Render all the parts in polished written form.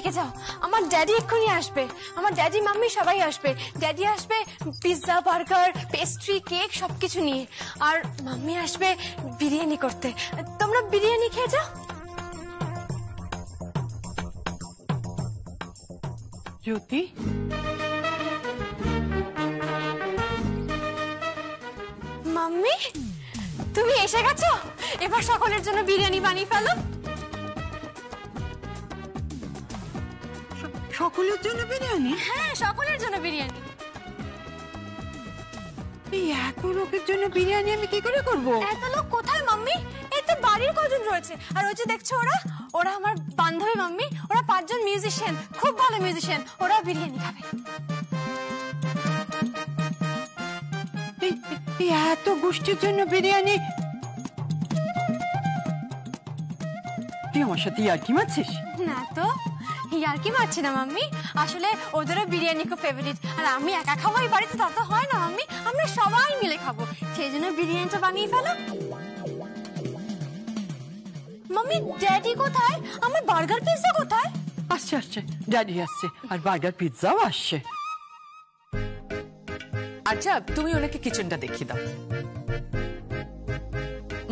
রেখে যাও, আমার ড্যাডি এক্ষুনি আসবে, আমার ড্যাডি মাম্মি সবাই আসবে। ড্যাডি আসবে পিৎজা, বার্গার, পেস্ট্রি, কেক সবকিছু নিয়ে, আর মাম্মি আসবে বিরিয়ানি করতে। তোমরা বিরিয়ানি খেয়ে যাও। জ্যোতি, মাম্মি তুমি এসে গেছো, এবার সকলের জন্য বিরিয়ানি বানিয়ে ফেলো। সকলের জন্য বিরিয়ানি? হ্যাঁ, সকলের জন্য বিরিয়ানি। এই এত লোকের জন্য বিরিয়ানি আমি কি করে করব? এত লোক কোথায় মাম্মি? এই তো বাড়ির কজন রয়েছে, আর ওই যে দেখছো ওরা আমার বান্ধবী মাম্মি, ওরা 5 জন মিউজিশিয়ান, খুব ভালো মিউজিশিয়ান, ওরা বিরিয়ানি খাবে। এই এত গোষ্ঠীর জন্য বিরিয়ানি? তুই আমার সাথে ইয়ার্কি মারছিস? না তো, ইয়ার্কি মারছি না মাম্মি, আসলে ওদেরও বিরিয়ানি খুব ফেভারিট, আর আমি একা খাবো এই বাড়িতে তা তো হয় না মাম্মি, আমরা সবাই মিলে খাবো, সেই জন্য বিরিয়ানিটা বানিয়ে ফেলো। মাম্মি ড্যাডি কোথায়? আমার বার্গার পিৎজা কোথায়? আসছে আসছে, ড্যাডি আসছে, আর বার্গার পিৎজাও আসছে। আচ্ছা, তুমি ওনাকে কিচেনটা দেখিয়ে দাও।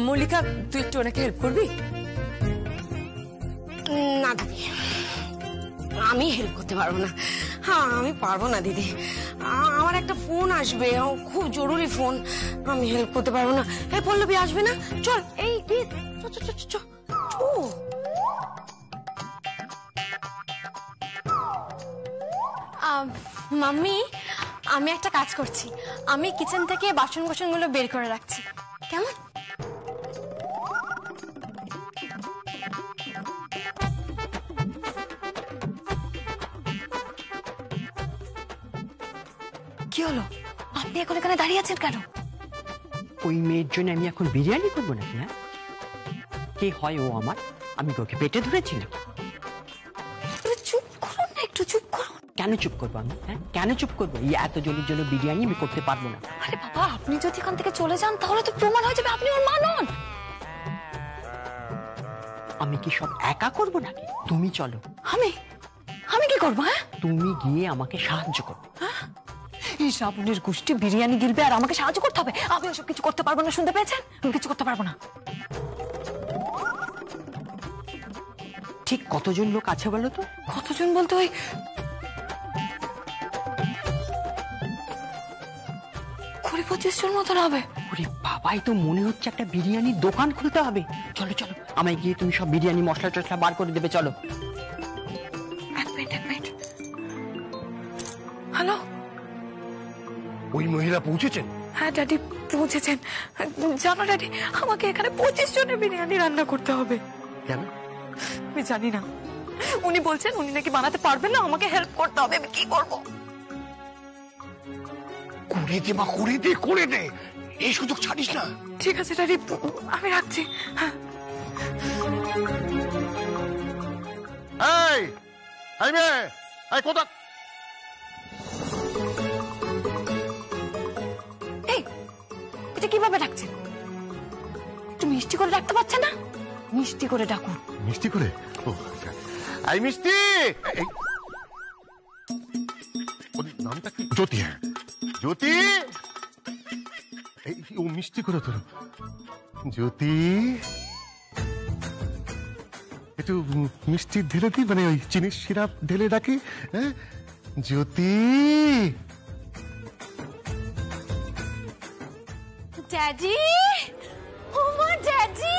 মল্লিকা, তুই একটু ওনাকে হেল্প করবি? না দিদি, আমি হেল্প করতে পারবো না। হ্যাঁ, আমি পারবো না দিদি, আমার একটা ফোন আসবে, খুব জরুরি ফোন, আমি হেল্প করতে পারবো না। এই পল্লবী আসবে না? চল, এই মাম্মি আমি একটা কাজ করছি, আমি কিচেন থেকে বাসন কোসনগুলো বের করে রাখছি, কেমন? কি হলো? আপনি এখন এখানে দাঁড়িয়ে আছেন কেন? ওই মেয়ের জন্য আমি এখন বিরিয়ানি করবো নাকি? হ্যাঁ, কে হয় ও আমার? আমি ওকে পেটে ধরেছি নাকি? চুপ করুন না, একটু চুপ করুন। কেন চুপ করবো আমি? হ্যাঁ, কেন চুপ করবো? এই এত জনের জন্য বিরিয়ানি আমি করতে পারবো না। আরে বাবা, আপনি যদি এখান থেকে চলে যান তাহলে তো প্রমাণ হয়ে যাবে আপনি ওর মা নন। আমি কি সব একা করবো নাকি? তুমি চলো। আমি কি করবো? হ্যাঁ, তুমি গিয়ে আমাকে সাহায্য করো। এই সাবনের গোষ্ঠী বিরিয়ানি গিলবে আর আমাকে সাহায্য করতে হবে? আমি ওসব কিছু করতে পারবো না, শুনতে পেয়েছেন? আমি কিছু করতে পারবো না। ঠিক কতজন লোক আছে বলো তো? কতজন বলতে ওই 20-25 জন মতন হবে। ওরে বাবাই, তো মনে হচ্ছে একটা বিরিয়ানির দোকান খুলতে হবে। চলো চলো, আমায় গিয়ে তুমি সব বিরিয়ানি মশলা টশলা বার করে দেবে, চলো। এক মিনিট। হ্যালো, ওই মহিলা পৌঁছেছেন? হ্যাঁ ড্যাডি, পৌঁছেছেন। জানো ড্যাডি, আমাকে এখানে 25 জনের বিরিয়ানি রান্না করতে হবে। কেন? আমি জানি না, উনি বলছেন উনি নাকি বানাতে পারবেন না, আমাকে হেল্প করতে হবে। আমি কি করবো? করে দে, এই সুযোগ ছাড়িস না। ঠিক আছে ড্যাডি, আমি রাখছি। হ্যাঁ। কোথা? এটা কিভাবে ডাকছেন? একটু মিষ্টি করে ডাকতে পারছে না? মিষ্টি করে ডাকুন। মিষ্টি করে? আই মিষ্টি। নামটা কি? জ্যোতি। হ্যাঁ, জ্যোতি, ও মিষ্টি করে তোর। জ্যোতি, একটু মিষ্টি ঢেলে দিই, মানে ওই চিনির সিরাপ ঢেলে রাখি। হ্যাঁ জ্যোতি। ড্যাডি, ও মা ড্যাডি,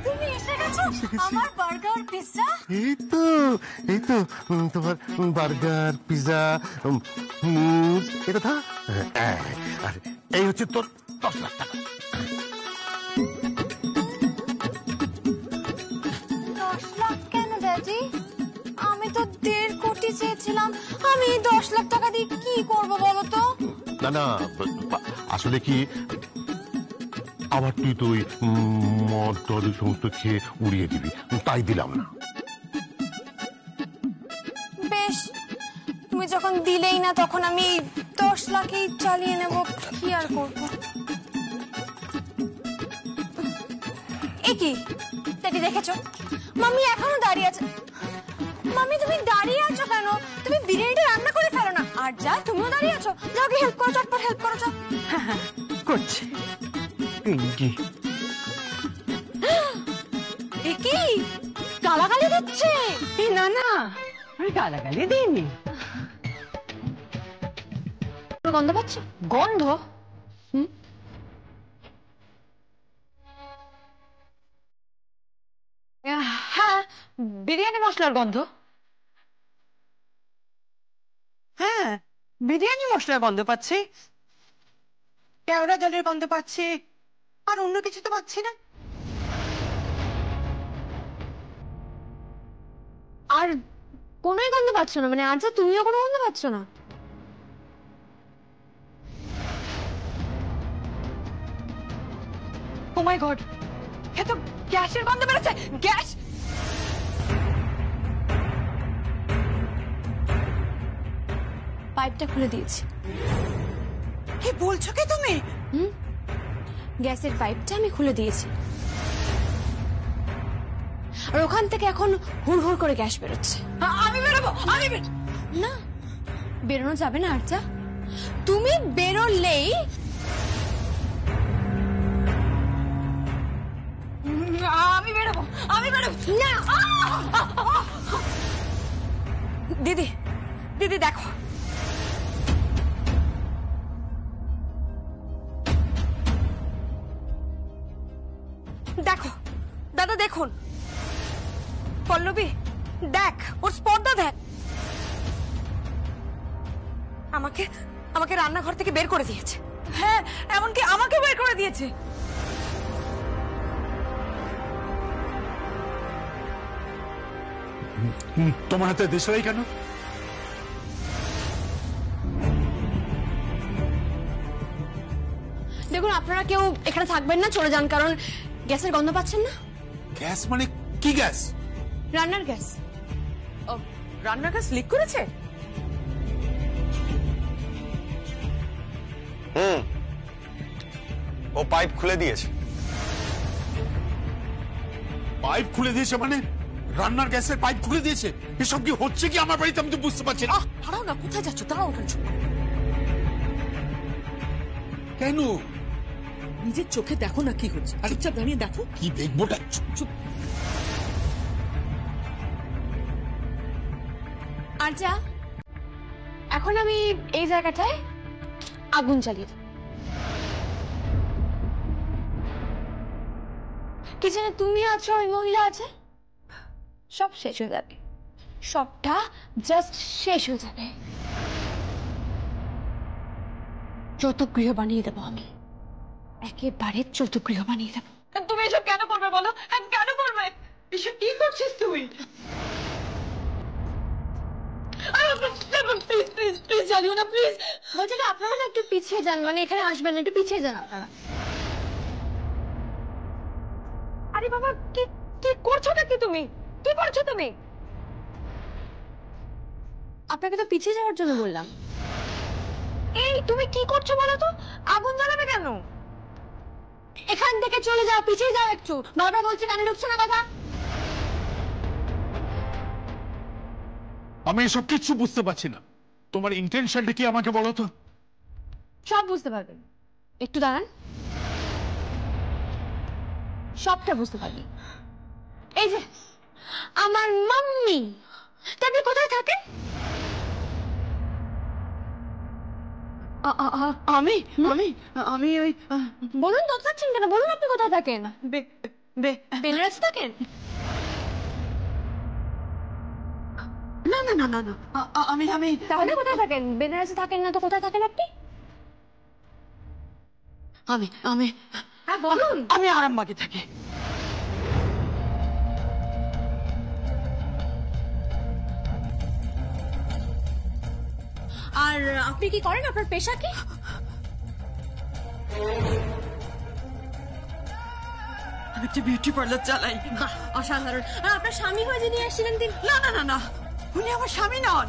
তুমি এসে গেছো? আমার বার্গার পিৎজা। এই তো তোমার বার্গার পিৎজা এটা থা। আর এই হচ্ছে তোর 10 লাখ টাকা। 10 লাখ কেন ড্যাডি? আমি তো 1.5 কোটি চেয়েছিলাম, আমি 10 লাখ টাকা দিয়ে কি করবো বলো তো? না, আসলে কি, আবার তুই তো ওই মদ টদ সমস্ত খেয়ে উড়িয়ে দিবি, তাই দিলাম না। বেশ, তুমি যখন দিলেই না তখন আমি 10 লাখেই চালিয়ে নেব, কি আর করবো। এ কি ড্যাডি, দেখেছো মাম্মি এখনো দাঁড়িয়ে আছে। মামি তুমি দাঁড়িয়ে আছো কেন? তুমি বিরিয়ানিটা রান্না করে ফেলো না। আর যা তুমিও দাঁড়িয়ে আছো, যাও গিয়ে হেল্প করো, চটপট হেল্প করো, যাও। করছে পিঙ্কি। এ কি গালাগালি দিচ্ছে? এই না না, আমি গালাগালি দিইনি। গন্ধ পাচ্ছ? গন্ধ? হ্যাঁ, বিরিয়ানি মশলার গন্ধ। হ্যাঁ, বিরিয়ানি মশলার গন্ধ পাচ্ছি, কেওড়া জলের গন্ধ পাচ্ছি, আর অন্য কিছু তো পাচ্ছি না। আর কোনোই গন্ধ পাচ্ছ না? মানে আচ্ছা তুমিও কোনো গন্ধ পাচ্ছ না? ও মাই গড, এ তো গ্যাসের গন্ধ বেরোচ্ছে। গ্যাস! পাইপটা খুলে দিয়েছি। কি বলছো কি তুমি? গ্যাসের পাইপটা আমি খুলে দিয়েছি, আর ওখান থেকে এখন হুড় হুড় করে গ্যাস বেরোচ্ছে। আমি বেরোবো, না, বেরোনো যাবে না আর্চা। তুমি বেরোলেই আমি বেরোবো না। দিদি, দিদি দেখো, দেখো দাদা, দেখুন পল্লবী, দেখ ওর স্পর্ধা দেখ। আমাকে আমাকে রান্নাঘর থেকে বের করে দিয়েছে। হ্যাঁ, এমনকি আমাকে বের করে দিয়েছে। তোমার হাতে দেশলাই কেন? দেখুন, আপনারা কেউ এখানে থাকবেন না, চলে যান, কারণ গ্যাসের গন্ধ পাচ্ছেন না? গ্যাস মানে কি গ্যাস? রান্নার গ্যাস। রান্নার গ্যাস লিক করেছে? ও পাইপ খুলে দিয়েছে। পাইপ খুলে দিয়েছে মানে? রান্নার গ্যাসের পাইপ খুলে দিয়েছে? এসব কি হচ্ছে কি আমার বাড়িতে? আমি তো বুঝতে পারছি না। দাঁড়াও না, কোথায় যাচ্ছ? দাঁড়াও ওখানে। কেন? নিজের চোখে দেখো না কি হচ্ছে। চুপচাপ দাঁড়িয়ে দেখো। কি দেখবোটা? চুপ। আর্চা, এখন আমি এই জায়গাটায় আগুন জ্বালিয়ে দেব। কিচেনে তুমি আছো, ওই মহিলা আছে, সব শেষ হয়ে যাবে, সবটা জাস্ট শেষ হয়ে যাবে। চতুর্গৃহ বানিয়ে দেবো আমি, একেবারে চতুর্গৃহ বানিয়ে দেবো। তুমি এসব কেন করবে বলো? কেন করবে? এসব কি করছিস তুই? প্লিজ প্লিজ প্লিজ জানিও না, প্লিজ। বলছি কি, আপনারা না একটু পিছিয়ে যান, মানে এখানে আসবেন না, একটু পিছিয়ে যান আপনারা। আরে বাবা, কি কি করছো নাকি তুমি? কি করছো তুমি? আপনাকে তো পিছিয়ে যাওয়ার জন্য বললাম। এই তুমি কি করছো বলো তো? আগুন জ্বালাবে কেন? এখান থেকে চলে যাও, পিছিয়ে যাও একটু। বারবার বলছি, কানে ঢুকছে না কথা? আমি এসব কিচ্ছু বুঝতে পারছি না। তোমার ইন্টেনশনটা কি আমাকে বলো তো? সব বুঝতে পারবেন, একটু দাঁড়ান, সবটা বুঝতে পারবেন। এই যে আমার মাম্মি, আপনি কোথায় থাকেন? আমি আমি আমি ওই বলুন, তো থাকছেন কেন? বলুন আপনি কোথায় থাকেন। বেনারসে থাকেন? না না না না না, আমি আমি তাহলে কোথায় থাকেন? বেনারসে থাকেন না তো কোথায় থাকেন আপনি? আমি আমি হ্যাঁ বলুন। আমি আরামবাগে থাকি। আর আপনি কি করেন? আপনার পেশা কি? আমি একটা বিউটি পার্লার চালাই। বাহ, অসাধারণ। আর আপনার স্বামী হয়ে যিনি এসেছিলেন তিনি? না না না না, উনি আমার স্বামী নন।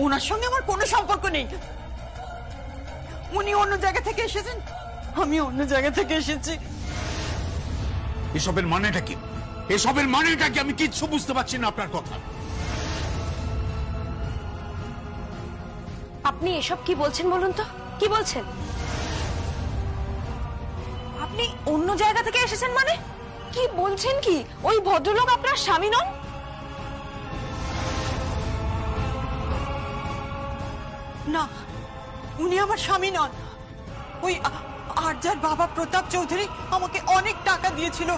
ওনার সঙ্গে আমার কোনো সম্পর্ক নেই। উনি অন্য জায়গা থেকে এসেছেন, আমি অন্য জায়গা থেকে এসেছি। এসবের মানেটা কি? এসবের মানেটা কি? আমি কিচ্ছু বুঝতে পারছি না আপনার কথা। আপনি এসব কি বলছেন বলুন তো, কি বলছেন? আপনি অন্য জায়গা থেকে এসেছেন মানে? কি বলছেন কি? ওই ভদ্রলোক আপনার স্বামী নন? না, উনি আমার স্বামী নন। ওই আরজার বাবা প্রতাপ চৌধুরী আমাকে অনেক টাকা দিয়েছিল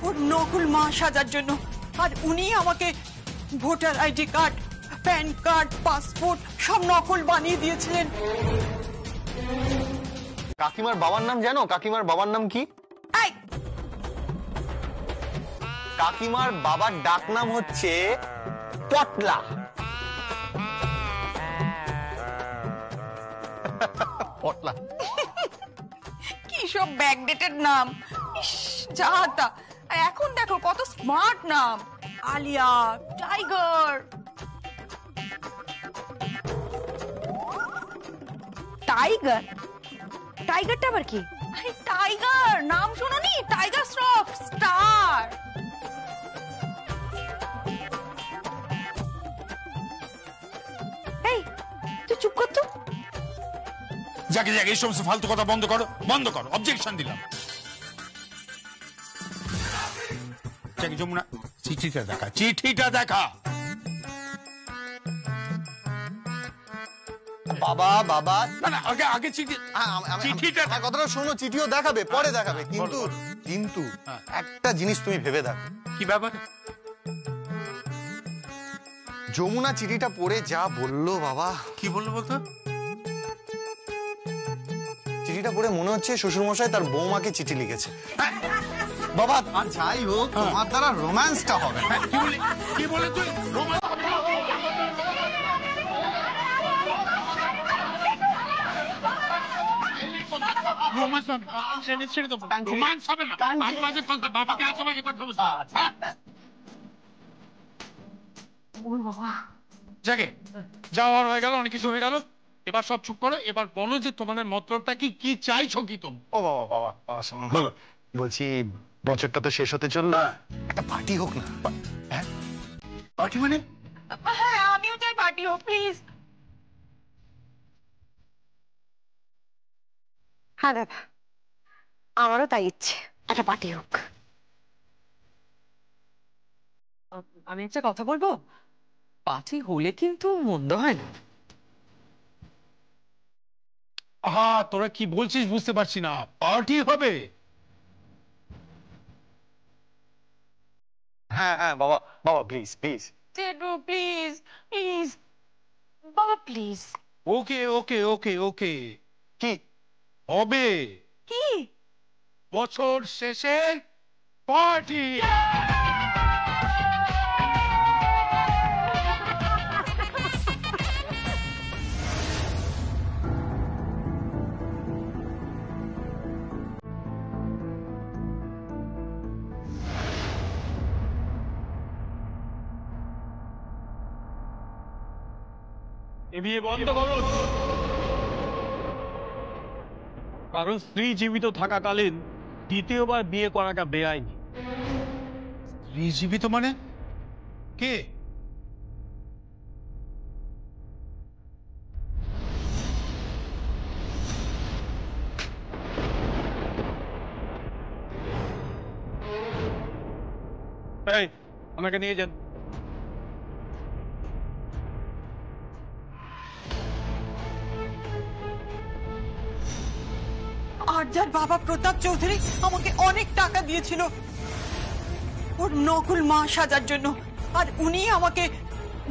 ওর নকল মা সাজার জন্য, আর উনি আমাকে voter ID card, pan card, passport সব নকল বানিয়ে দিয়েছিলেন। কাকিমার বাবার নাম জানো? কাকিমার বাবার নাম কি? এই, কাকিমার বাবার ডাক নাম হচ্ছে পটলা। পটলা কি সব ব্যাকডেটেড নাম! ইস, যা তা। আর এখন দেখো কত স্মার্ট নাম, আলিয়া, টাইগার। টাইগার? টাইগারটা আবার কি? আরে টাইগার নাম শোনোনি? Tiger Shroff, star. এই তুই চুপ কর তো। যাকে যাকে এই সমস্ত ফালতু কথা বন্ধ করো, বন্ধ করো। অবজেকশন দিলাম। যাকে যমুনা, চিঠিটা দেখা, চিঠিটা দেখা। বাবা বাবা না না, আগে আগে চিঠি, চিঠিটা আমার কথাটা শোনো। চিঠিও দেখাবে, পরে দেখাবে, কিন্তু কিন্তু হ্যাঁ। একটা জিনিস তুমি ভেবে দেখো। কি ব্যাপার? যমুনা চিঠিটা পড়ে যা বললো বাবা, কি বললো বলতো? চিঠিটা পড়ে মনে হচ্ছে শ্বশুরমশাই তার বৌমাকে চিঠি লিখেছে। বাবা আর যাই হোক, তোমার দ্বারা রোম্যান্সটা হবে না। কি বলে, কি বলে তুই? রোমান রোমান্স হবে না, ছেড়ে দেবো। রোমান্স হবে না, মাঝে মাঝে কথা, বাবাকে আর সবাইকে কথা বলছি। যাকে যাওয়ার হয়ে গেল, অনেক কিছু হয়ে গেল, এবার সব চুপ করো। এবার বলো যে তোমাদের মতলবটা কি, কি চাইছো কি তুমি? ও বাবা বাবা বাবা, শোনো। বলছি বছরটা তো শেষ হতে চললো, একটা পার্টি হোক না? হ্যাঁ, পার্টি মানে? হ্যাঁ, আমিও চাই পার্টি হোক, প্লিজ। হ্যাঁ দাদা, আমারও তাই ইচ্ছে, একটা পার্টি হোক। আমি একটা কথা বলবো, পার্টি হলে কিন্তু মন্দ হয় না। আহা, তোরা কি বলছিস বুঝতে পারছি না। পার্টি হবে? হ্যাঁ হ্যাঁ বাবা, বাবা প্লিজ প্লিজ। জেঠু প্লিজ, প্লিজ। বাবা প্লিজ। ওকে ওকে ওকে ওকে, কি হবে। কি? বছর শেষে পার্টি। এ বিয়ে বন্ধ করো, কারণ স্ত্রী জীবিত থাকাকালীন দ্বিতীয়বার বিয়ে করাটা বেআইনি। জীবিত মানে কে? এই আমাকে নিয়ে যান। আরজার বাবা প্রতাপ চৌধুরী আমাকে অনেক টাকা দিয়েছিল ওর নকল মা সাজার জন্য, আর উনি আমাকে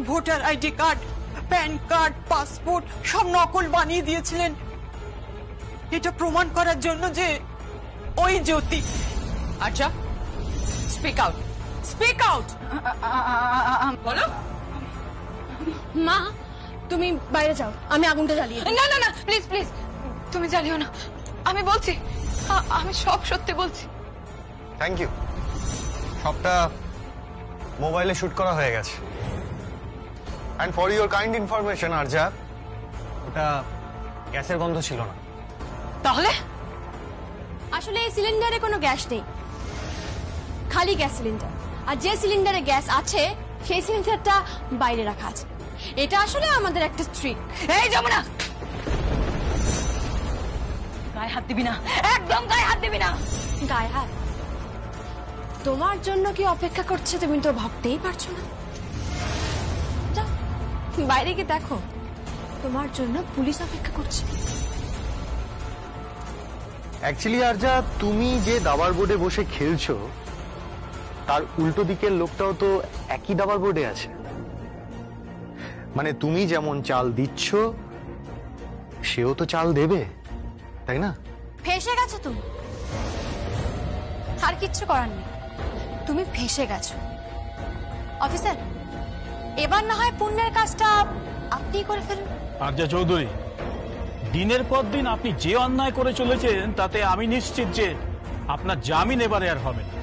voter ID card, pan card, passport সব নকল বানিয়ে দিয়েছিলেন, এটা প্রমাণ করার জন্য যে ওই জ্যোতি। আচ্ছা, স্পিক আউট, স্পিক আউট। বলো। মা, তুমি বাইরে যাও, আমি আগুনটা জ্বালিয়ে দিই। না না না, প্লিজ প্লিজ, তুমি জ্বালিও না। আমি বলছি, আমি সব সত্যি বলছি। Thank you. সবটা মোবাইলে শুট করা হয়ে গেছে। And for your kind information আরজা, ওটা গ্যাসের গন্ধ ছিল না। তাহলে আসলে এই সিলিন্ডারে কোনো গ্যাস নেই, খালি গ্যাস সিলিন্ডার। আর যে সিলিন্ডারে গ্যাস আছে সেই সিলিন্ডারটা বাইরে রাখা আছে। এটা আসলে আমাদের একটা ট্রিক। এই যমুনা, গায়ে হাত দিবি না, একদম গায়ে হাত দিবি না। গায়ে হাত? তোমার জন্য কি অপেক্ষা করছে তুমি তো ভাবতেই পারছো না। যাও বাইরে গিয়ে দেখো, তোমার জন্য পুলিশ অপেক্ষা করছে। অ্যাকচুয়ালি আরজা, তুমি যে দাবার বোর্ডে বসে খেলছো তার উল্টো দিকের লোকটাও তো একই দাবার বোর্ডে আছে। মানে তুমি যেমন চাল দিচ্ছ সেও তো চাল দেবে, তাই না? ফেসে গেছো তুমি, আর কিচ্ছু করার নেই, তুমি ফেসে গেছো। অফিসার, এবার না হয় পুণ্যের কাজটা আপনি করে ফেলুন। আরজা চৌধুরী, দিনের পর দিন আপনি যে অন্যায় করে চলেছেন তাতে আমি নিশ্চিত যে আপনার জামিন এবারে আর হবে না।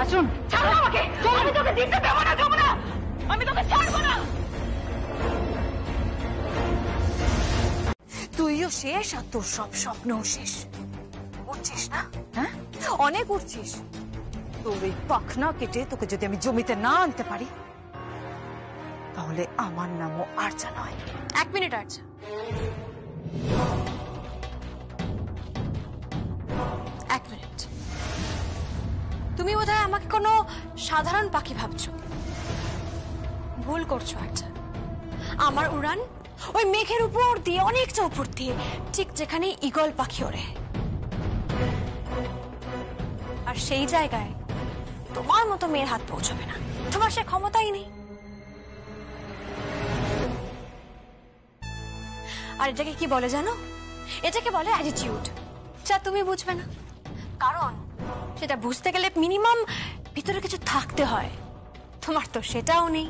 আসুন, ছাড়ো আমাকে, আমি তোকে জিততে দেবো না যমুনা, আমি তোকে ছাড়বো না। তুইও শেষ আর তোর সব স্বপ্নও শেষ। উঠছিস না? হ্যাঁ, অনেক উঠছিস। তোর এই পাখনা কেটে তোকে যদি আমি জমিতে না আনতে পারি তাহলে আমার নামও আরজা নয়। 1 মিনিট আরজা। এক মিনিট। তুমি বোধহয় আমাকে কোনো সাধারণ পাখি ভাবছো। ভুল করছো আরজা। আমার উড়ান ওই মেঘের উপর দিয়ে, অনেকটা উপর দিয়ে, ঠিক যেখানে ঈগল পাখি ওড়ে। আর সেই জায়গায় তোমার মতো মেয়ের হাত পৌঁছবে না, তোমার সে ক্ষমতাই নেই। আর এটাকে কি বলে জানো? এটাকে বলে অ্যাটিটিউড, যা তুমি বুঝবে না। কারণ সেটা বুঝতে গেলে মিনিমাম ভিতরে কিছু থাকতে হয়, তোমার তো সেটাও নেই।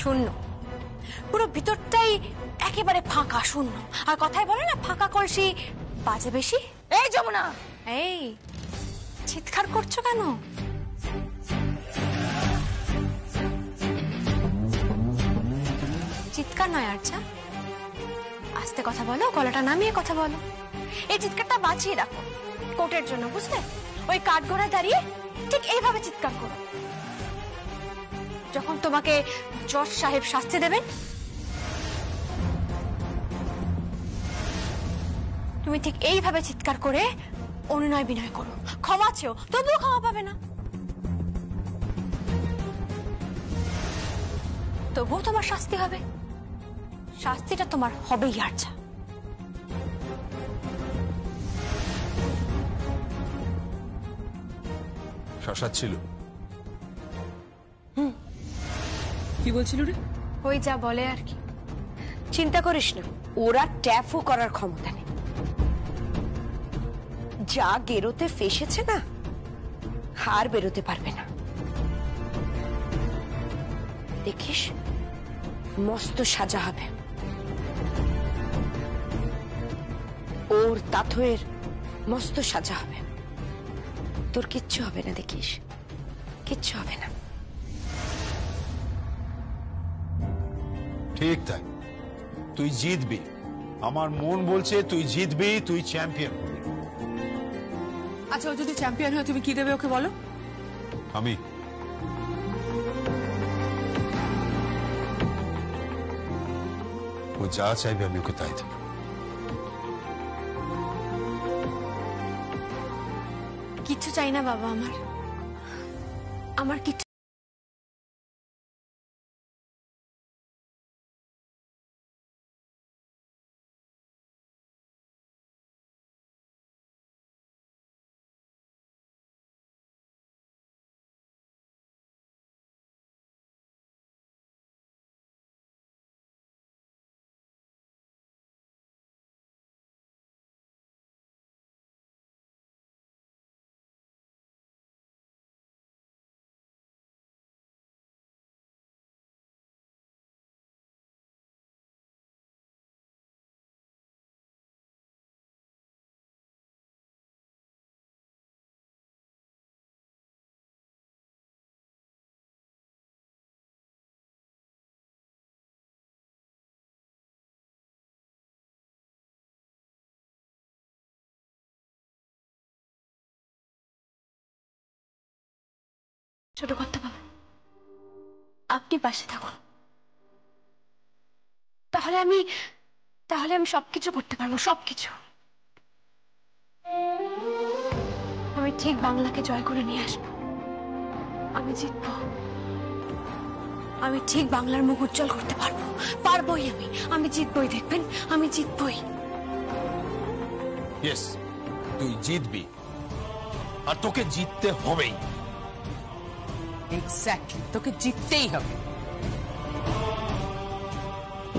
শূন্য, পুরো ভিতরটাই একেবারে ফাঁকা, শূন্য। আর কথায় বলে না, ফাঁকা কলসি বাজে বেশি। এই যমুনা, এই চিৎকার করছো কেন? চিৎকার নয় আরজা, আস্তে কথা বলো, গলাটা নামিয়ে কথা বলো। এই চিৎকারটা বাঁচিয়ে রাখো কোর্টের জন্য, বুঝলে? ওই কাঠগড়ায় দাঁড়িয়ে ঠিক এইভাবে চিৎকার করো। যখন তোমাকে জজ সাহেব শাস্তি দেবেন, তুমি ঠিক এইভাবে চিৎকার করে অনুনয় বিনয় করো, ক্ষমা চেও, তবুও ক্ষমা পাবে না। তবুও তোমার শাস্তি হবে, শাস্তিটা তোমার হবেই আরজা। শশাচ্ছিল। কি বলছিল রে? ওই যা বলে আর কি। চিন্তা করিস না, ওরা ট্যাফও করার ক্ষমতা নেই। যা গেরোতে ফেসেছে না, হার বেরোতে পারবে না। দেখিস, মস্ত সাজা হবে। ওর তাথয়ের মস্ত সাজা হবে। তোর কিচ্ছু হবে না, দেখিস, কিচ্ছু হবে না। ঠিক তাই, তুই জিতবি। আমার মন বলছে তুই জিতবি, তুই চ্যাম্পিয়ন হবি। আচ্ছা, ও যদি চ্যাম্পিয়ন হয় তুমি কি দেবে ওকে বলো? আমি ও যা চাইবে আমি ওকে তাই দেব। কিচ্ছু চাই না বাবা, আমার কিচ্ছু ছোট কর্তা বাবা, আপনি পাশে থাকুন, তাহলে আমি সবকিছু করতে পারবো, সবকিছু। আমি ঠিক বাংলাকে জয় করে নিয়ে আসবো, আমি জিতবো, আমি ঠিক বাংলার মুখ উজ্জ্বল করতে পারবো, পারবোই। আমি জিতবই, দেখবেন আমি জিতবই। ইয়েস, তুই জিতবি, আর তোকে জিততে হবেই। এক্স্যাক্টলি, তোকে জিততেই হবে।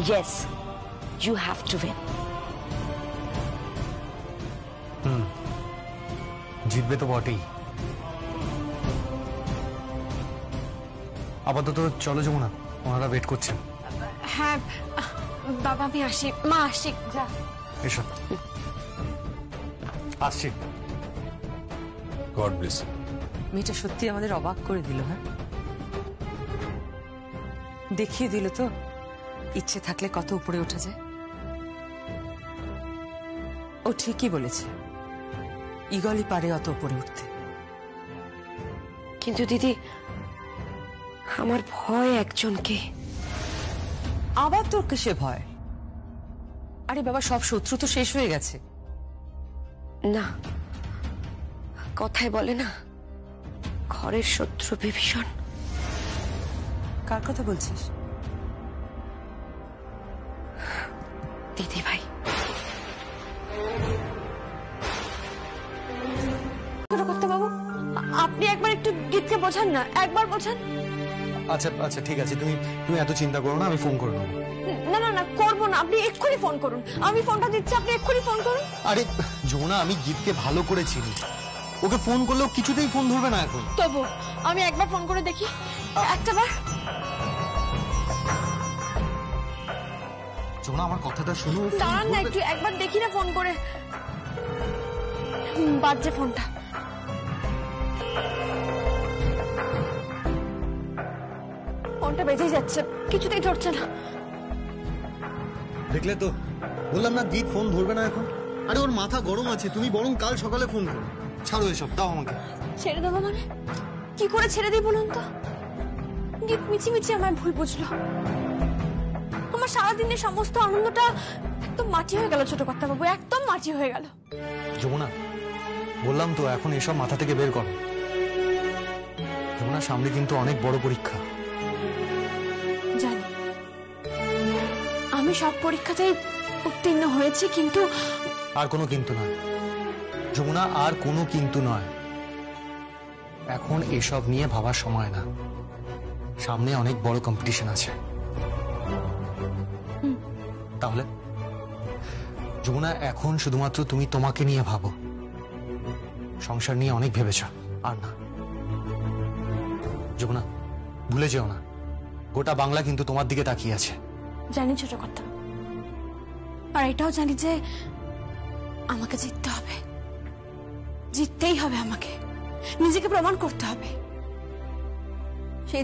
Yes, you have to win. জিতবে তো বটেই। আপাতত চলো যমুনা, ওনারা ওয়েট করছেন। হ্যাঁ বাবা, আমি আসি, মা আসি, যা। এসো, আসছি। God bless. মেয়েটা সত্যি আমাদের অবাক করে দিল। হ্যাঁ, দেখিয়ে দিল তো ইচ্ছে থাকলে কত উপরে ওঠা যায়। ও ঠিকই বলেছে, ইগলই পারে অত উপরে উঠতে। কিন্তু দিদি, আমার ভয় একজনকে। আবার তোর কিসে ভয়? আরে বাবা, সব শত্রু তো শেষ হয়ে গেছে। না, কথায় বলে না, ঘরের শত্রু বিভীষণ। কার কথা বলছিস? দিদি ভাই। বাবু, আপনি একবার একটু গীতকে বোঝান না, একবার বোঝান। আচ্ছা আচ্ছা, ঠিক আছে, তুমি এত চিন্তা করো না, আমি ফোন করে নেবো। না না না, করবো না, আপনি এক্ষুনি ফোন করুন। আমি ফোনটা দিচ্ছি, আপনি এক্ষুনি ফোন করুন। আরে যমুনা, আমি গীতকে ভালো করে চিনি, ওকে ফোন করলেও কিছুতেই ফোন ধরবে না এখন। তবু আমি একবার ফোন করে দেখি, একটা বার। যমুনা, আমার কথাটা শোনো। দাঁড়ান না একটু, একবার দেখি না ফোন করে। বাজছে ফোনটা। ফোনটা বেজেই যাচ্ছে, কিছুতেই ধরছে না। দেখলে তো, বললাম না গীত ফোন ধরবে না এখন। আরে ওর মাথা গরম আছে, তুমি বরং কাল সকালে ফোন করো। ছাড়ো এসব, দাও আমাকে। ছেড়ে দেবো মানে? কি করে ছেড়ে দিই বলুন তো? গীত মিছিমিছি আমায় ভুল বুঝলো। আমার সারাদিনের সমস্ত আনন্দটা একদম মাটি হয়ে গেল ছোট কর্তা বাবু, একদম মাটি হয়ে গেল। যমুনা, বললাম তো এখন এসব মাথা থেকে বের করো। যমুনা, সামনে কিন্তু অনেক বড় পরীক্ষা। জানি, আমি সব পরীক্ষাতেই উত্তীর্ণ হয়েছি, কিন্তু আর কোনো কিন্তু নয় যমুনা, আর কোনো কিন্তু নয়। এখন এসব নিয়ে ভাবার সময় না, সামনে অনেক বড় কম্পিটিশন আছে। তাহলে যমুনা, এখন শুধুমাত্র তুমি তোমাকে নিয়ে ভাবো। সংসার নিয়ে অনেক ভেবেছ, আর না। যমুনা, ভুলে যেও না, গোটা বাংলা কিন্তু তোমার দিকে তাকিয়ে আছে। জানি ছোট কর্তা, আর এটাও জানি যে আমাকে জিততে হবে, জিততেই হবে। আমাকে নিজেকে প্রমাণ করতে হবে। সেই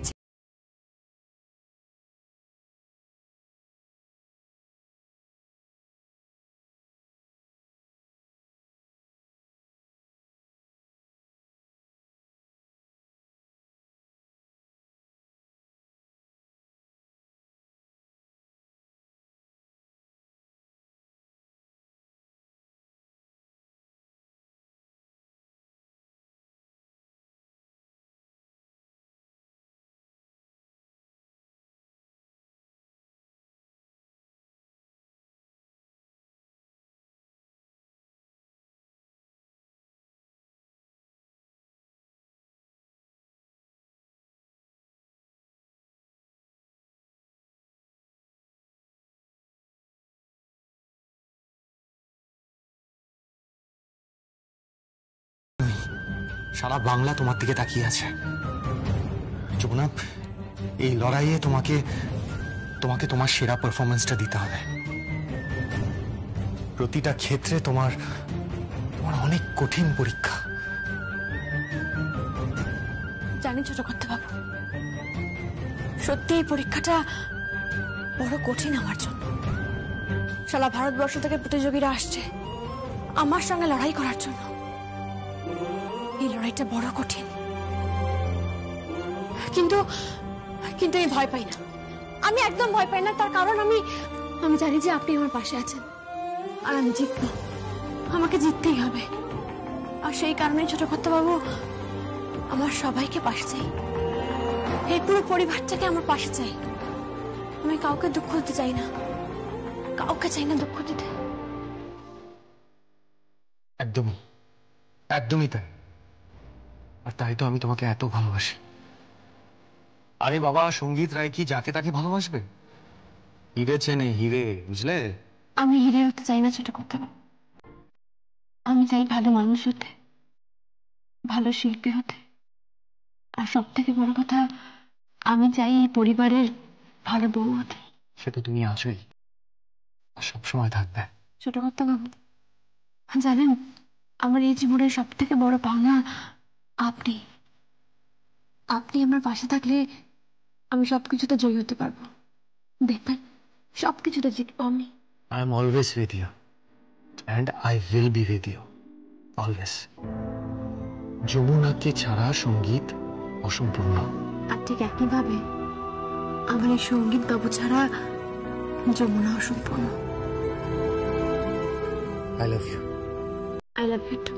সারা বাংলা তোমার দিকে তাকিয়ে আছে। যমুনা, এই লড়াইয়ে তোমাকে তোমার সেরা পারফরমেন্সটা দিতে হবে। প্রতিটা ক্ষেত্রে তোমার অনেক কঠিন পরীক্ষা। জানি ছোট কর্তা বাবু, সত্যি এই পরীক্ষাটা বড় কঠিন আমার জন্য। সারা ভারতবর্ষ থেকে প্রতিযোগীরা আসছে আমার সঙ্গে লড়াই করার জন্য। এই লড়াইটা বড় কঠিন। কিন্তু কিন্তু আমি ভয় পাই না, আমি একদম ভয় পাই না। তার কারণ আমি জানি যে আপনি আমার পাশে আছেন, আর আমি জিতবো, আমাকে জিততেই হবে। আর সেই কারণে ছোট কর্তাবাবু, আমার সবাইকে পাশে চাই, এই পুরো পরিবারটাকে আমার পাশে চাই। আমি কাউকে দুঃখ দিতে চাই না, কাউকে চাই না দুঃখ দিতে। একদমই একদমই তাই। আর তাই তো আমি তোমাকে এত ভালোবাসি। আরে বাবা, সঙ্গীত রায় কি যাকে তাকে ভালোবাসবে? হিরে চেনে হিরে, বুঝলে? আমি হিরে হতে চাই না ছোট কর্তাবাবু, আমি চাই ভালো মানুষ হতে, ভালো শিল্পী হতে। আর সব থেকে বড় কথা, আমি চাই এই পরিবারের ভালো বউ হতে। সে তো তুমি আছোই, আর সবসময় থাকবে। ছোট কর্তাবাবু, জানেন আমার এই জীবনের সব থেকে বড় পাওনা আপনি। আপনি আমার পাশে থাকলে আমি সবকিছুতে জয়ী হতে পারবো, দেখবেন সবকিছুতে জিতবো আমি। I am always with you and I will be with you always. যমুনাকে ছাড়া সঙ্গীত অসম্পূর্ণ। আর ঠিক একইভাবে আমার এই সঙ্গীত বাবু ছাড়া যমুনা অসম্পূর্ণ। I love you. I love you too.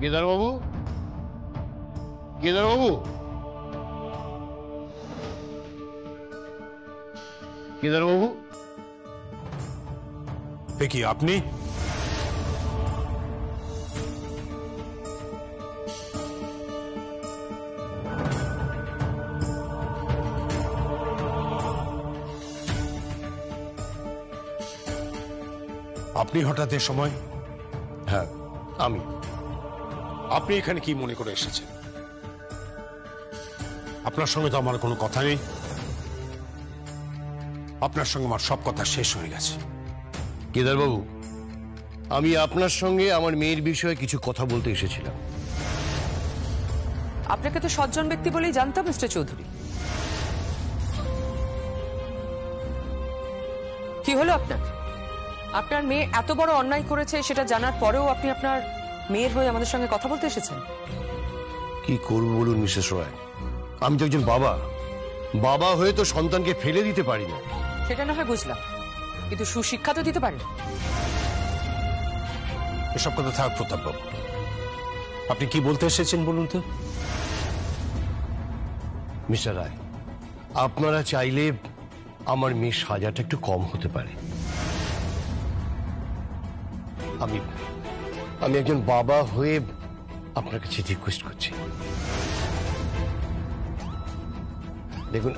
Kedar বাবু, কেদার বাবু, কেদার বাবু, কি আপনি? আপনি হঠাৎ এ সময়? হ্যাঁ আমি। আপনি এখানে কি মনে করে এসেছেন? আপনার সঙ্গে তো আমার কোনো কথা নেই, আপনার সঙ্গে আমার সব কথা শেষ হয়ে গেছে। কেদার বাবু, আমি আপনার সঙ্গে আমার মেয়ের বিষয়ে কিছু কথা বলতে এসেছিলাম। আপনাকে তো সজ্জন ব্যক্তি বলেই জানতাম মিস্টার চৌধুরী। কি হলো আপনার? আপনার মেয়ে এত বড় অন্যায় করেছে সেটা জানার পরেও আপনি আপনার মেয়ের হয়ে আমাদের সঙ্গে কথা বলতে এসেছেন? কি করবো বলুন মিসেস রয়, আমি তো একজন বাবা। বাবা হয়ে তো সন্তানকে ফেলে দিতে পারি না। সেটা না হয় বুঝলাম, কিন্তু সুশিক্ষা তো দিতে পারেন। এসব কথা থাক প্রতাপ বাবু, আপনি কি বলতে এসেছেন বলুন তো? মিস্টার রায়, আপনারা চাইলে আমার মেয়ের সাজাটা একটু কম হতে পারে। আমি একজন বাবা হয়ে আপনার কাছে রিকোয়েস্ট করছি। দেখুন,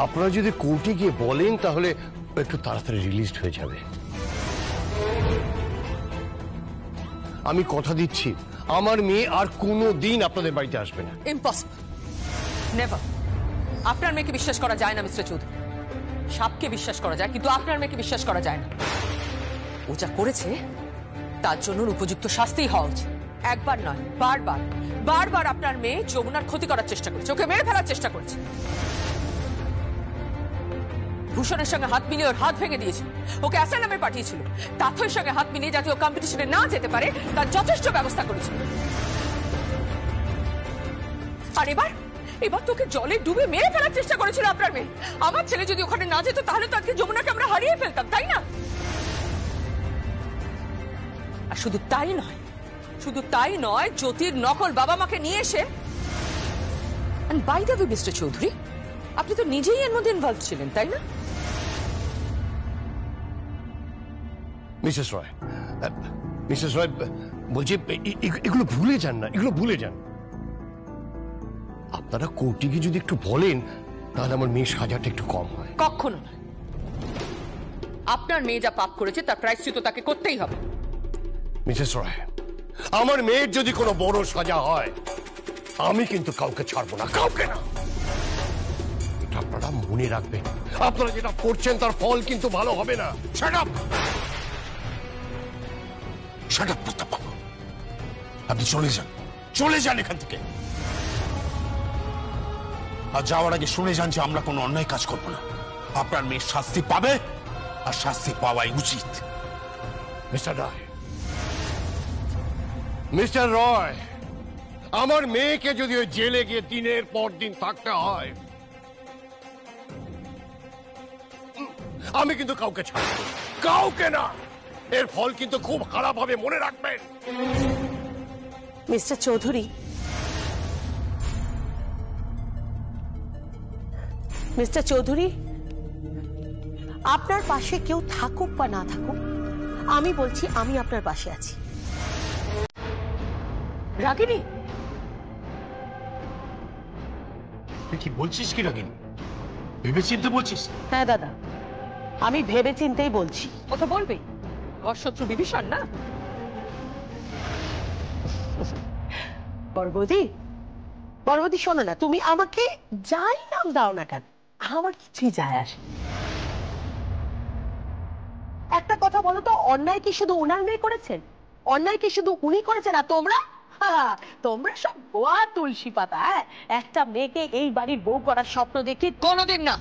আপনারা যদি কোর্টে গিয়ে বলেন তাহলে একটু তাড়াতাড়ি রিলিজ হয়ে যাবে। আমি কথা দিচ্ছি, আমার মেয়ে আর কোনো দিন আপনাদের বাড়িতে আসবে না। Impossible, never. আপনার মেয়েকে বিশ্বাস করা যায় না মিস্টার চৌধুরী। সাপকে বিশ্বাস করা যায়, কিন্তু আপনার মেয়েকে বিশ্বাস করা যায় না। ও যা করেছে তার জন্য উপযুক্ত শাস্তি হওয়া উচিত। একবার নয়, বারবার বারবার আপনার মেয়ে যমুনার ক্ষতি করার চেষ্টা করেছে, ওকে মেরে ফেলার চেষ্টা করেছে। ভূষণের সঙ্গে হাত মিলিয়ে ওর হাত ভেঙে দিয়েছিল, ওকে অ্যাসাইলামে পাঠিয়েছিল। তাথইর সঙ্গে হাত মিলিয়ে যাতে ও কম্পিটিশনে না যেতে পারে তার যথেষ্ট ব্যবস্থা করেছিল। আর এবার তোকে জলে ডুবে মেরে ফেলার চেষ্টা করেছিল আপনার মেয়ে। আমার ছেলে যদি ওখানে না যেত তাহলে তো আজকে যমুনাকে আমরা হারিয়ে ফেলতাম, তাই না? আর শুধু তাই নয়, জ্যোতির নকল বাবা মাকে নিয়ে এসে, by the way mister Chowdhury, আপনি তো নিজেই এর মধ্যে ইনভলভ ছিলেন, তাই না? মিসেস রয় বলছি, এগুলো ভুলে যান না, এগুলো ভুলে যান। আপনারা কোর্টিকে যদি একটু বলেন তাহলে আমার মেয়ে সাজাটা একটু কম হয়। কখনো না। আপনার মেয়ে যা পাপ করেছে তার প্রায়শ্চিত্ত তাকে করতেই হবে। মিসেস রয়, আমার মেয়ের যদি কোনো বড় সাজা হয় আমি কিন্তু কাউকে ছাড়বো না, কাউকে না। এটা আপনারা মনে রাখবেন। আপনারা যেটা করছেন তার ফল কিন্তু ভালো হবে না। শাট আপ, শাট আপ প্রতাপবাবু। আপনি চলে যান, চলে যান এখান থেকে। আর যাওয়ার আগে শুনে যান যে আমরা কোনো অন্যায় কাজ করবো না। আপনার মেয়ে শাস্তি পাবে, আর শাস্তি পাওয়াই উচিত। মিস্টার রয়, মিস্টার রয়, আমার মেয়েকে যদি ওই জেলে গিয়ে দিনের পর দিন থাকতে হয় আমি কিন্তু কাউকে ছাড়ব না, কাউকে না। এর ফল কিন্তু খুব খারাপ হবে, মনে রাখবেন। মিস্টার চৌধুরী, মিস্টার চৌধুরী, আপনার পাশে কেউ থাকুক বা না থাকুক, আমি বলছি আমি আপনার পাশে আছি। রাগিনী, তুই কি বলছিস কি রাগিনী? ভেবে চিন্তে বলছিস? হ্যাঁ দাদা, আমি ভেবে চিন্তেই বলছি। ও তো বলবে ঘর শত্রু বিভীষণ না? বড়বৌদি, বড়বৌদি শোনো না, তুমি আমাকে যাই নাম দাও না কেন আমার কিছুই যায় আসে। একটা কথা বলো তো, অন্যায় কি শুধু ওনার মেয়ে করেছেন? অন্যায় কি শুধু উনি করেছেন? আর তোমরা তোমরা সব গোয়া তুলসী পাতা। একটা মেয়েকে এই বাড়ির বউ করার স্বপ্ন দেখি কোনোদিন না।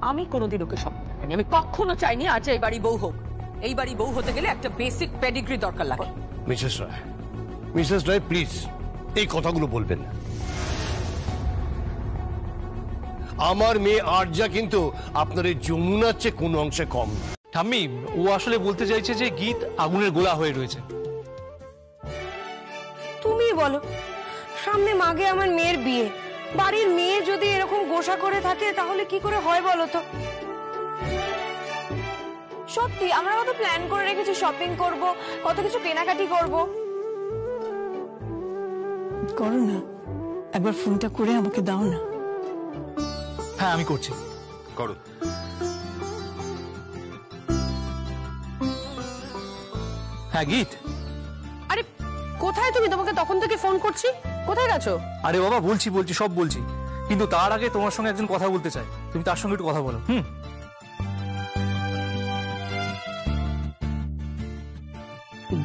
আমি কোনোদিন ওকে স্বপ্ন দেখিনি। আমি কখনো চাইনি আজ এই বাড়ি বউ হোক। এই বাড়ি বউ হতে গেলে একটা বেসিক পেডিগ্রি দরকার লাগে। Mrs Roy, Mrs Roy please এই কথাগুলো বলবেন না। আমার মেয়ে আরজা কিন্তু আপনার এই যমুনার চেয়ে কোনো অংশে কম না। ঠাম্মি, ও আসলে বলতে চাইছে যে গীত আগুনের গোলা হয়ে রয়েছে। তুমি বলো, সামনে মাগে আমার মেয়ের বিয়ে, বাড়ির মেয়ে যদি এরকম গোসা করে থাকে তাহলে কি করে হয় বলো তো? সত্যি আমরা কত প্ল্যান করে রেখেছি, শপিং করব, কত কিছু কেনাকাটি করব। করো না, একবার ফোনটা করে আমাকে দাও না। হ্যাঁ আমি করছি। করো। হ্যাঁ গীত, আরে কোথায় তুমি? তোমাকে তখন থেকে ফোন করছি, কোথায় গেছো? আরে বাবা বলছি বলছি সব বলছি, কিন্তু তার আগে তোমার সঙ্গে একজন কথা বলতে চাই। তুমি তার সঙ্গে একটু কথা বলো।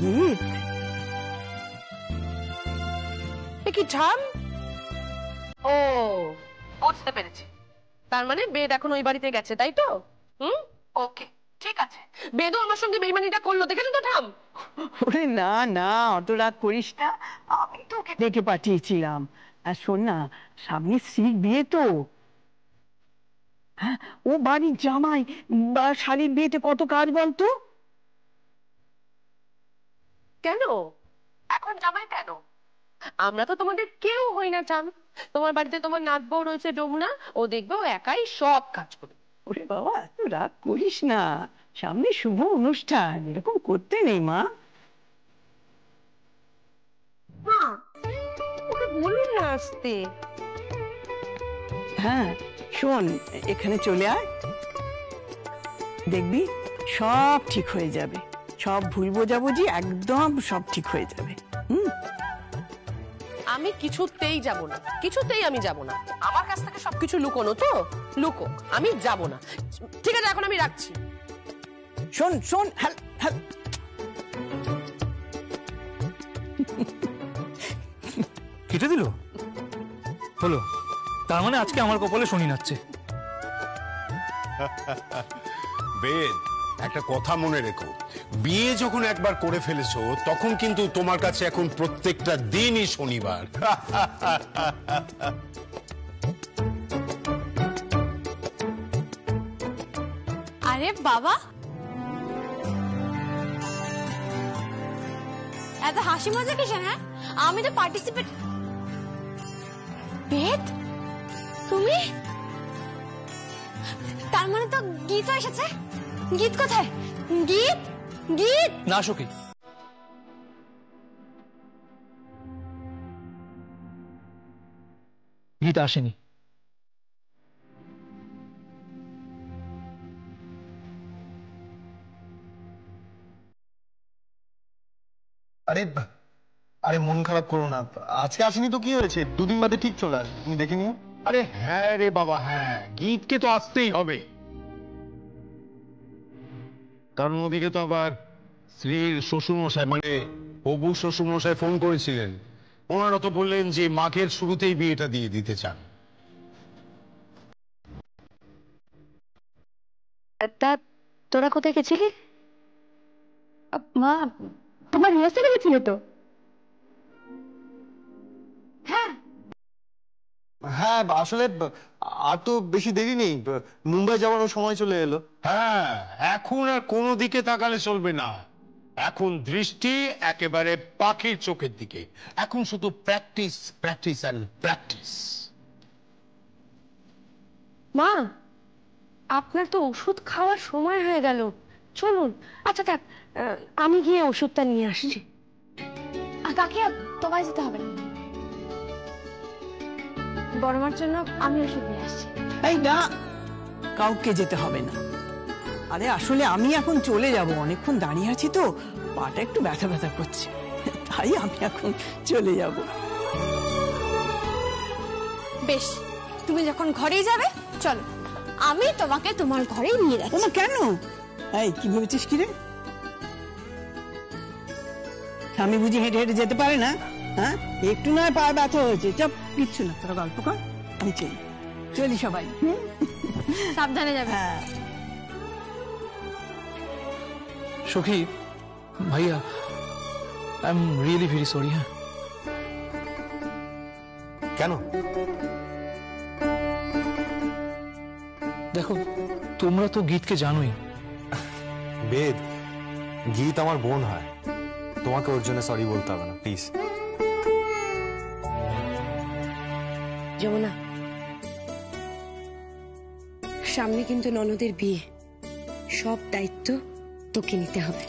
গীত, কি ঠাম? ও বুঝতে পেরেছি, তার মানে বেদ এখন ওই বাড়িতে গেছে, তাই তো? ওকে, ঠিক আছে। বেদও আমার সঙ্গে বেইমানিটা করলো, দেখেছো তো ঠাম? ওরে না না, অত রাগ করিস না, আমি তোকে ডেকে পাঠিয়েছিলাম। আর শোন না, সামনে স্ত্রীর বিয়ে তো, হ্যাঁ ও বাড়ির জামাই বা শাড়ির বিয়েতে কত কাজ বলতো। কেন এখন জামাই কেন? আমরা তো তোমাদের কেউ হই না ঠাম। তোমার বাড়িতে তোমার নাত বউ রয়েছে যমুনা, ও দেখবে ও একাই সব কাজ করবে। ওরে বাবা, এত রাগ করিস না, সামনে শুভ অনুষ্ঠান, এরকম করতে নেই মা। ওকে বলুন না আসতে। হ্যাঁ শোন, এখানে চলে আয়, দেখবি সব ঠিক হয়ে যাবে, সব ভুল বোঝাবুঝি একদম সব ঠিক হয়ে যাবে। আমি কিছুতেই যাব না, কিছুতেই আমি যাব না। আমার কাছ থেকে সবকিছু লুকোনো তো, লুকো, আমি যাব না। ঠিক আছে, এখন আমি রাখছি। শোন শোন, কেটে দিল হলো, তার মানে আজকে আমার কপালে শনি নাচছে। বেদ, একটা কথা মনে রেখো, বিয়ে যখন একবার করে ফেলেছো তখন কিন্তু তোমার কাছে এখন প্রত্যেকটা দিনই শনিবার। আরে বাবা, এত হাসি মজা কিসের? হ্যাঁ আমি তো পার্টিসিপেট। বেদ, তুমি? তার মানে তো গীত এসেছে। গীত কোথায়? গীত, গীত না সখী, গীতা আসেনি। আরে আরে মন খারাপ করো না, আজকে আসেনি তো কি হয়েছে, দুদিন বাদে ঠিক চলে আসবে, তুমি দেখে নিও। আরে হ্যাঁ রে বাবা, হ্যাঁ, গীতকে তো আসতেই হবে। তার ওদিকে তো আবার স্ত্রীর শ্বশুরমশাই মানে হবু শ্বশুরমশাই ফোন করেছিলেন। ওনারা তো বললেন যে মাঘের শুরুতেই বিয়েটা দিয়ে দিতে চান। তা তোরা কোথায় গেছিলি? মা, তোমার রিহার্সালে গেছিলে তো? হ্যাঁ, আসলে আর তো বেশি দেরি নেই, মুম্বাই যাওয়ার সময় চলে এলো। হ্যাঁ, এখন আর কোনো দিকে তাকালে চলবে না। এখন দৃষ্টি একেবারে পাখির চোখের দিকে। এখন শুধু প্র্যাকটিস, প্র্যাকটিস অ্যান্ড প্র্যাকটিস। মা, আপনার তো ওষুধ খাওয়ার সময় হয়ে গেল, চলুন। আচ্ছা থাক, আমি গিয়ে ওষুধটা নিয়ে আসছি। কাকিয়া, তোমায় যেতে হবে না, বড় মার জন্য আমি ওষুধ নিয়ে আসছি। এই না, কাউকে যেতে হবে না। আরে আসলে আমি এখন চলে যাব, অনেকক্ষণ দাঁড়িয়ে আছি তো, পাটা একটু ব্যথা ব্যথা করছে, তাই আমি এখন চলে যাব। বেশ, তুমি যখন ঘরেই যাবে চলো, আমি তোমাকে তোমার ঘরেই নিয়ে যাচ্ছি। ওমা, কেন? এই কি ভেবেছিস কি রে? আমি বুঝি হেঁটে হেঁটে যেতে পারে না? হ্যাঁ, একটু নয় পা ব্যথা হয়েছে, চাপ, কিচ্ছু না, তোরা গল্প কর, আমি চলি সবাই। সাবধানে যাবে। হ্যাঁ। সখী, ভাইয়া, I am really very sorry. হ্যাঁ, কেন? দেখো, তোমরা তো গীতকে জানোই। বেদ, গীত আমার বোন হয়, তোমাকে ওর জন্য সরি বলতে হবে না, প্লিজ। যমুনা, সামনে কিন্তু ননদের বিয়ে, সব দায়িত্ব তোকে নিতে হবে।